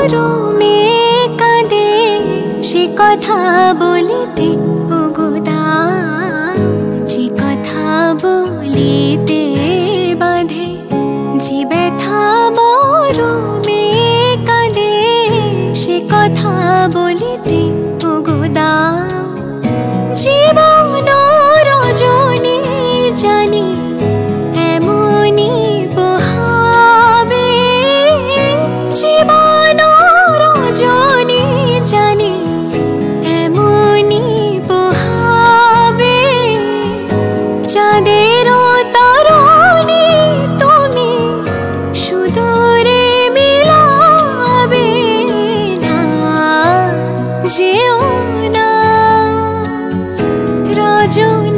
মরমে কাঁদে সে কথা বলিতে ওগো দাও, যে কথা বলিতে বাঁধে যে ব্যথা মরমে কাঁদে সে কথা বলিতে ওগো দাও। জীবন রজনী জানি এমনি পোহাবে, জীবন রজনী জানি এমনি পোহাবে। চাঁদের তরণী তুমি সুদূরে মিলাবে না, যেও না রজনী।